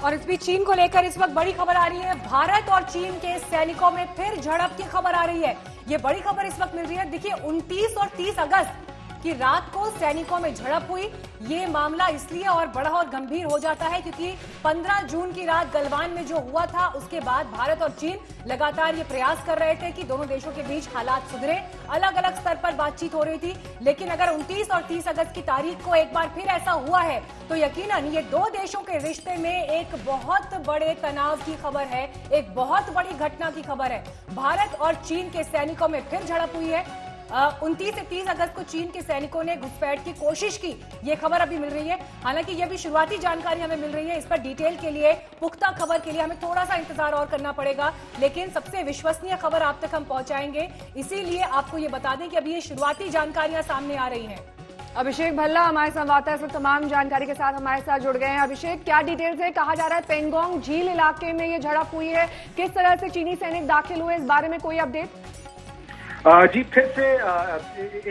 और इस बीच चीन को लेकर इस वक्त बड़ी खबर आ रही है। भारत और चीन के सैनिकों में फिर झड़प की खबर आ रही है। ये बड़ी खबर इस वक्त मिल रही है। देखिए 29 और 30 अगस्त की रात को सैनिकों में झड़प हुई। ये मामला इसलिए और बड़ा और गंभीर हो जाता है क्योंकि 15 जून की रात गलवान में जो हुआ था उसके बाद भारत और चीन लगातार ये प्रयास कर रहे थे कि दोनों देशों के बीच हालात सुधरे। अलग अलग स्तर पर बातचीत हो रही थी, लेकिन अगर 29 और 30 अगस्त की तारीख को एक बार फिर ऐसा हुआ है तो यकीनन ये दो देशों के रिश्ते में एक बहुत बड़े तनाव की खबर है, एक बहुत बड़ी घटना की खबर है। भारत और चीन के सैनिकों में फिर झड़प हुई है। 29 से 30 अगस्त को चीन के सैनिकों ने घुसपैठ की कोशिश की, ये खबर अभी मिल रही है। हालांकि ये भी शुरुआती जानकारी हमें मिल रही है। इस पर डिटेल के लिए, पुख्ता खबर के लिए हमें थोड़ा सा इंतजार और करना पड़ेगा, लेकिन सबसे विश्वसनीय खबर आप तक हम पहुंचाएंगे। इसीलिए आपको ये बता दें कि अभी ये शुरुआती जानकारियां सामने आ रही हैं। अभिषेक भल्ला हमारे संवाददाता इस वक्त तमाम जानकारी के साथ हमारे साथ जुड़ गए हैं। अभिषेक, क्या डिटेल्स है? कहा जा रहा है पेंगोंग झील इलाके में ये झड़प हुई है, किस तरह से चीनी सैनिक दाखिल हुए, इस बारे में कोई अपडेट? जी, फिर से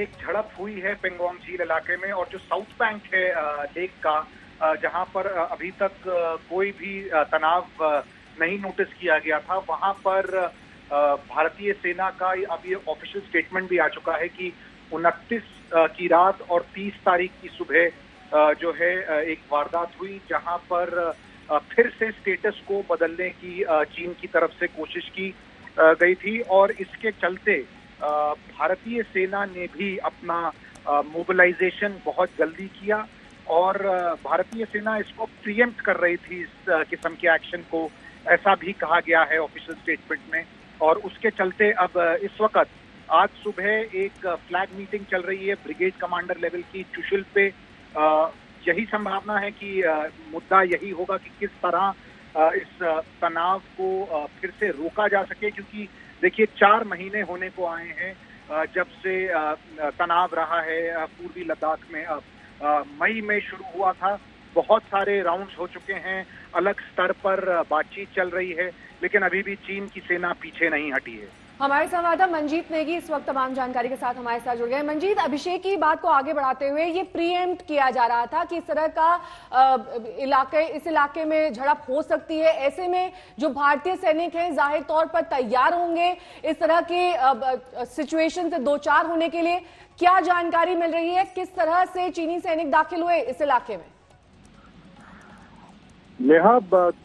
एक झड़प हुई है पेंगोंग झील इलाके में, और जो साउथ बैंक है लेक का, जहां पर अभी तक कोई भी तनाव नहीं नोटिस किया गया था, वहां पर भारतीय सेना का अब ये ऑफिशियल स्टेटमेंट भी आ चुका है कि 29 की रात और 30 तारीख की सुबह जो है एक वारदात हुई, जहां पर फिर से स्टेटस को बदलने की चीन की तरफ से कोशिश की गई थी। और इसके चलते भारतीय सेना ने भी अपना मोबिलाइजेशन बहुत जल्दी किया, और भारतीय सेना इसको प्रीएम्प्ट कर रही थी, इस किस्म के एक्शन को, ऐसा भी कहा गया है ऑफिशियल स्टेटमेंट में। और उसके चलते अब इस वक्त आज सुबह एक फ्लैग मीटिंग चल रही है ब्रिगेड कमांडर लेवल की चुशुल पे। यही संभावना है कि मुद्दा यही होगा कि किस तरह इस तनाव को फिर से रोका जा सके, क्योंकि देखिए 4 महीने होने को आए हैं जब से तनाव रहा है पूर्वी लद्दाख में। मई में शुरू हुआ था, बहुत सारे राउंड्स हो चुके हैं, अलग स्तर पर बातचीत चल रही है, लेकिन अभी भी चीन की सेना पीछे नहीं हटी है। हमारे संवाददाता मंजीत नेगी इस वक्त तमाम जानकारी के साथ हमारे साथ जुड़ गए। मंजीत, अभिषेक की बात को आगे बढ़ाते हुए ये प्रीएम्प्ट किया जा रहा था कि इस तरह का इस इलाके में झड़प हो सकती है, ऐसे में जो भारतीय सैनिक हैं जाहिर तौर पर तैयार होंगे इस तरह के सिचुएशन से दो चार होने के लिए। क्या जानकारी मिल रही है, किस तरह से चीनी सैनिक दाखिल हुए इस इलाके में? नेहा,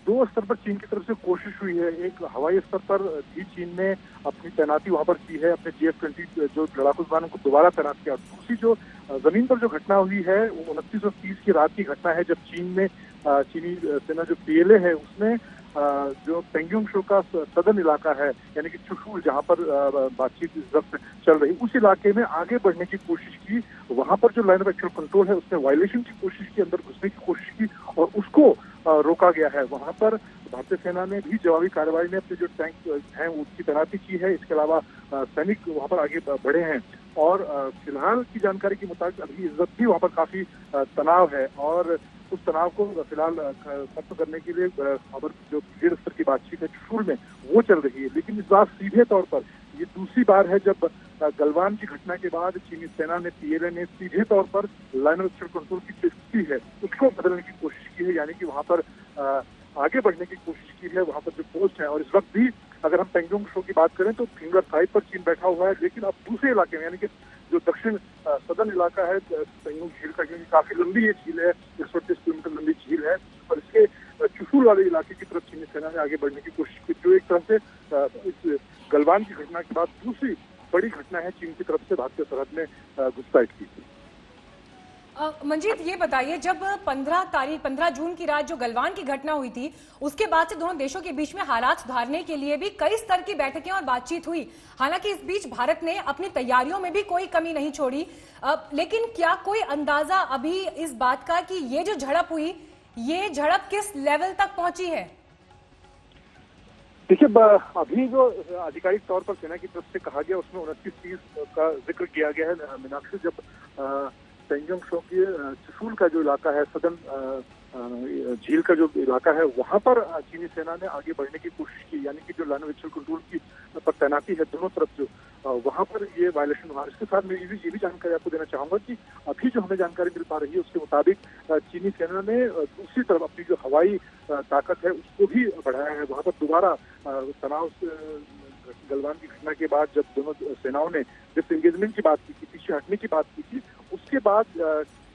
2 स्तर पर चीन की तरफ से कोशिश हुई है। एक हवाई स्तर पर भी चीन ने अपनी तैनाती वहां पर की है, अपने GF-20 जो लड़ाकू विमानों को दोबारा तैनात किया। दूसरी जो जमीन पर जो घटना हुई है वो 29 और 30 की रात की घटना है, जब चीनी सेना जो PLA है उसने जो पेंगोंग शो का सदन इलाका है, यानी कि चुशुल, जहां पर बातचीत इस वक्त चल रही, उस इलाके में आगे बढ़ने की कोशिश की। वहां पर जो लाइन ऑफ एक्चुअल कंट्रोल है उसने वायलेशन की कोशिश की, अंदर घुसने की कोशिश की, और उसको रोका गया है। वहां पर भारतीय सेना ने भी जवाबी कार्रवाई में अपने जो टैंक हैं उसकी तैनाती की है। इसके अलावा सैनिक वहां पर आगे बढ़े हैं, और फिलहाल की जानकारी के मुताबिक अभी इस वक्त भी वहां पर काफी तनाव है, और उस तनाव को फिलहाल खत्म करने के लिए खबर जो ब्रिगेड स्तर की बातचीत है चुशुल में वो चल रही है। लेकिन इस बार सीधे तौर पर ये दूसरी बार है जब गलवान की घटना के बाद चीनी सेना ने, PLA ने सीधे तौर पर लाइन ऑफ एक्चुअल कंट्रोल की जो स्थिति है उसको बदलने की कोशिश की है, यानी कि वहां पर आगे बढ़ने की कोशिश की है, वहां पर जो पोस्ट है। और इस वक्त भी अगर हम पेंगोंग शो की बात करें तो फिंगर 5 पर चीन बैठा हुआ है, लेकिन अब दूसरे इलाके में, यानी कि जो दक्षिण सदन इलाका है पेंगोंग झील का, क्योंकि काफी लंबी ये झील है, 130 किलोमीटर लंबी झील है, और इसके चुशुल वाले इलाके की तरफ चीनी सेना ने आगे बढ़ने की कोशिश की, जो एक तरह से इस गलवान की घटना के बाद दूसरी बड़ी घटना है चीन की तरफ से भारतीय सरहद में घुसपैठ की। मंजीत, ये बताइए, जब 15 जून की रात जो गलवान की घटना हुई थी उसके बाद से दोनों देशों के बीच में हालात सुधारने के लिए भी कई स्तर की बैठकें और बातचीत हुई। हालांकि इस बीच भारत ने अपनी तैयारियों में भी कोई कमी नहीं छोड़ी, लेकिन क्या कोई अंदाजा अभी इस बात का कि ये जो झड़प हुई, ये झड़प किस लेवल तक पहुंची है? देखिए, अभी जो आधिकारिक तौर पर सेना की तरफ से कहा गया उसमें 29-30 का जिक्र किया गया है। मीनाक्षी, जब पेंगोंग शो के चुशुल का जो इलाका है, सदन झील का जो इलाका है वहां पर चीनी सेना ने आगे बढ़ने की कोशिश की, यानी कि जो लाइन ऑफ एक्चुअल कंट्रोल की पर तैनाती है दोनों तरफ जो वहां पर ये वायलेशन हुआ। इसके साथ मैं ये भी जानकारी आपको देना चाहूंगा कि अभी जो हमें जानकारी मिल पा रही है उसके मुताबिक चीनी सेना ने दूसरी तरफ अपनी जो हवाई ताकत है उसको भी बढ़ाया है। वहां पर दोबारा तनाव गलवान की घटना के बाद जब दोनों सेनाओं ने डिसएंगेजमेंट की बात की थी, पीछे हटने की बात की थी, उसके बाद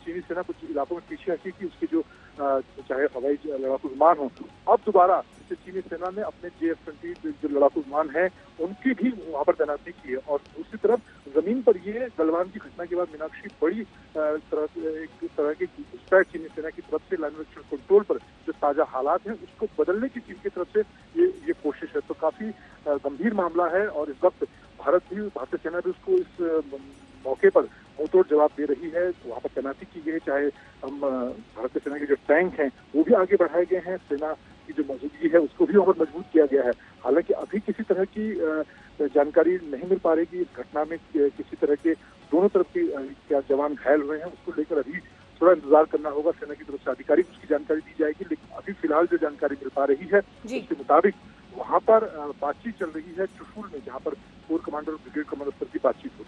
चीनी सेना कुछ इलाकों में पीछे हटी थी, उसके जो चाहे हवाई लड़ाकू विमान हो। अब दोबारा चीनी सेना ने अपने JF-20 जो लड़ाकू विमान है उनकी भी वहां पर तैनाती की है। और दूसरी तरफ जमीन पर ये गलवान की घटना के बाद मीनाक्षी बड़ी एक तरह की घुसपैठ चीनी सेना की तरफ से लाइन ऑफ एक्चुअल कंट्रोल पर जो ताजा हालात हैं उसको बदलने की चीन की तरफ से ये कोशिश है। तो काफी गंभीर मामला है और इस वक्त भारतीय सेना भी उसको इस मौके पर मुंहतोड़ जवाब दे रही है। वहां पर तैनाती की गई है, चाहे हम भारतीय सेना के जो टैंक हैं वो भी आगे बढ़ाए गए हैं, सेना की जो मौजूदगी है उसको भी और मजबूत किया गया है। हालांकि अभी किसी तरह की जानकारी नहीं मिल पा रही कि इस घटना में किसी तरह के दोनों तरफ के क्या जवान घायल हुए हैं, उसको लेकर अभी थोड़ा इंतजार करना होगा। सेना की तरफ से आधिकारिक उसकी जानकारी दी जाएगी, लेकिन अभी फिलहाल जो जानकारी मिल पा रही है उसके मुताबिक वहां पर बातचीत चल रही है चुशूल में, जहां पर कोर कमांडर और ब्रिगेड कमांडर स्तर की बातचीत होगी।